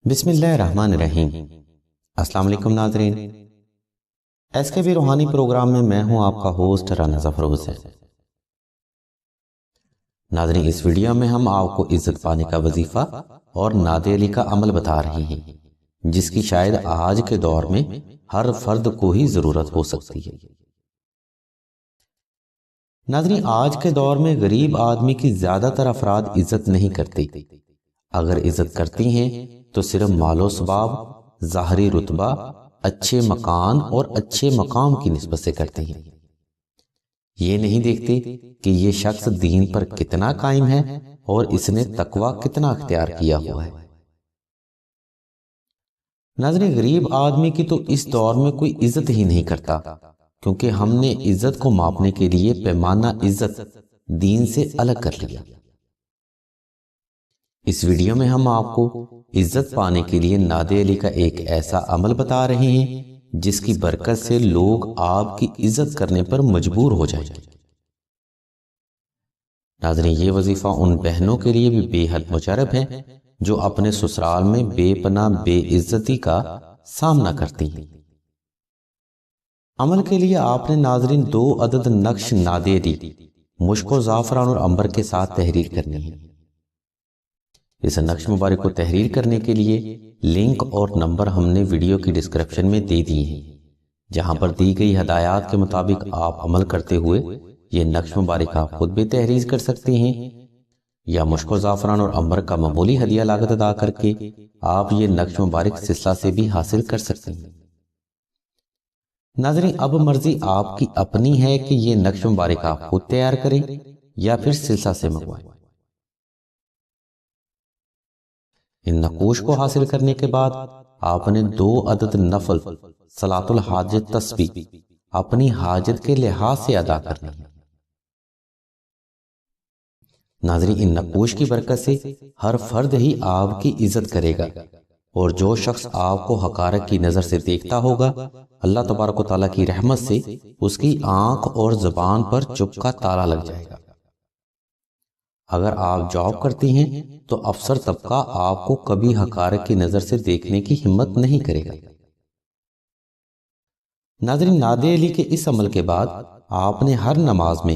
بسم اللہ الرحمن الرحیم۔ السلام علیکم ناظرین، ایس کے بی روحانی پروگرام میں میں ہوں آپ کا ہوسٹ رانا ظفروز ہے۔ ناظرین، اس ویڈیو میں ہم آپ کو عزت پانے کا وظیفہ اور ناد علی کا عمل بتا رہے ہیں، جس کی شاید آج کے دور میں ہر فرد کو ہی ضرورت ہو سکتی ہے۔ ناظرین، آج کے دور میں غریب آدمی کی زیادہ تر افراد عزت نہیں کرتے، اگر عزت کرتی ہیں تو صرف مال و ثواب، ظاہری رتبہ، اچھے مکان اور اچھے مقام کی نسبت سے کرتے ہیں۔ یہ نہیں دیکھتے کہ یہ شخص دین پر کتنا قائم ہے اور اس نے تقوی کتنا اختیار کیا ہوا ہے۔ ناظرین، غریب آدمی کی تو اس دور میں کوئی عزت ہی نہیں کرتا، کیونکہ ہم نے عزت کو ماپنے کے لیے پیمانہ عزت دین سے الگ کر لیا۔ اس ویڈیو میں ہم آپ کو عزت پانے کے لیے ناد علی کا ایک ایسا عمل بتا رہے ہیں جس کی برکت سے لوگ آپ کی عزت کرنے پر مجبور ہو جائیں گے۔ ناظرین، یہ وظیفہ ان بہنوں کے لیے بھی بے حد مشرف ہے جو اپنے سسرال میں بے پناہ بے عزتی کا سامنا کرتی ہیں۔ عمل کے لیے آپ نے ناظرین 2 عدد نقش ناد علی مشک و زعفران اور عنبر کے ساتھ تحریر کرنی ہے۔ اس نقش مبارک کو تحریر کرنے کے لیے لنک اور نمبر ہم نے ویڈیو کی ڈسکرپشن میں دے دیے ہیں، جہاں پر دی گئی ہدایات کے مطابق آپ عمل کرتے ہوئے یہ نقش مبارک آپ خود بھی تحریر کر سکتے ہیں، یا مشک و زعفران اور عنبر کا معمولی ہدیہ لاگت ادا کر کے آپ یہ نقش مبارک سلسلہ سے بھی حاصل کر سکتے ہیں۔ ناظرین، اب مرضی آپ کی اپنی ہے کہ یہ نقش مبارک آپ خود تیار کریں یا پھر سلسلہ سے منگوائیں۔ ان نقوش کو حاصل کرنے کے بعد آپ نے 2 عدد نفل صلاۃ الحاجت تسبیح اپنی حاجت کے لحاظ سے ادا کرنی ہے۔ ناظرین، ان نقوش کی برکت سے ہر فرد ہی آپ کی عزت کرے گا، اور جو شخص آپ کو حقارت کی نظر سے دیکھتا ہوگا، اللہ تبارک و تعالیٰ کی رحمت سے اس کی آنکھ اور زبان پر چپ کا تالا لگ جائے گا۔ اگر آپ جاب کرتی ہیں تو افسر طبقہ آپ کو کبھی حقارت کی نظر سے دیکھنے کی ہمت نہیں کرے گا۔ ناظرین، ناد علی کے اس عمل کے بعد آپ نے ہر نماز میں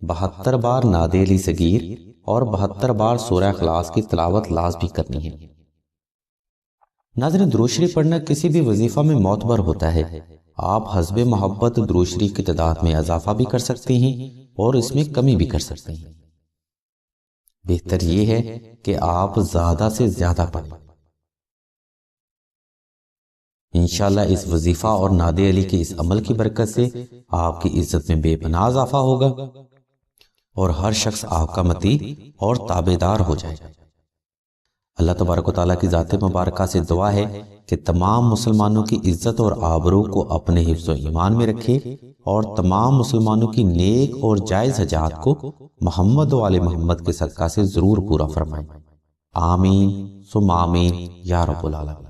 72 بار ناد علی صغیر اور 72 بار سورہ اخلاص کی تلاوت لازمی کرنی ہے۔ ناظرین، درود شریف پڑھنا کسی بھی وظیفہ میں معتبر ہوتا ہے۔ آپ حسب محبت درود شریف کی تعداد میں اضافہ بھی کر سکتے ہیں اور اس میں کمی بھی کر سکتے ہیں۔ بہتر یہ ہے کہ آپ زیادہ سے زیادہ پڑھیں۔ انشاءاللہ اس وظیفہ اور ناد علی کے اس عمل کی برکت سے آپ کی عزت میں بے پناہ اضافہ ہوگا اور ہر شخص آپ کا مطیع اور تابعدار ہو جائے گا۔ اللہ تبارک و تعالیٰ کی ذات مبارکہ سے دعا ہے کہ تمام مسلمانوں کی عزت اور آبرو کو اپنے حفظ و ایمان میں رکھے اور تمام مسلمانوں کی نیک اور جائز حاجات کو محمد و آل محمد کے صدقہ سے ضرور پورا فرمائے۔ آمین ثم آمین یا رب العالمین۔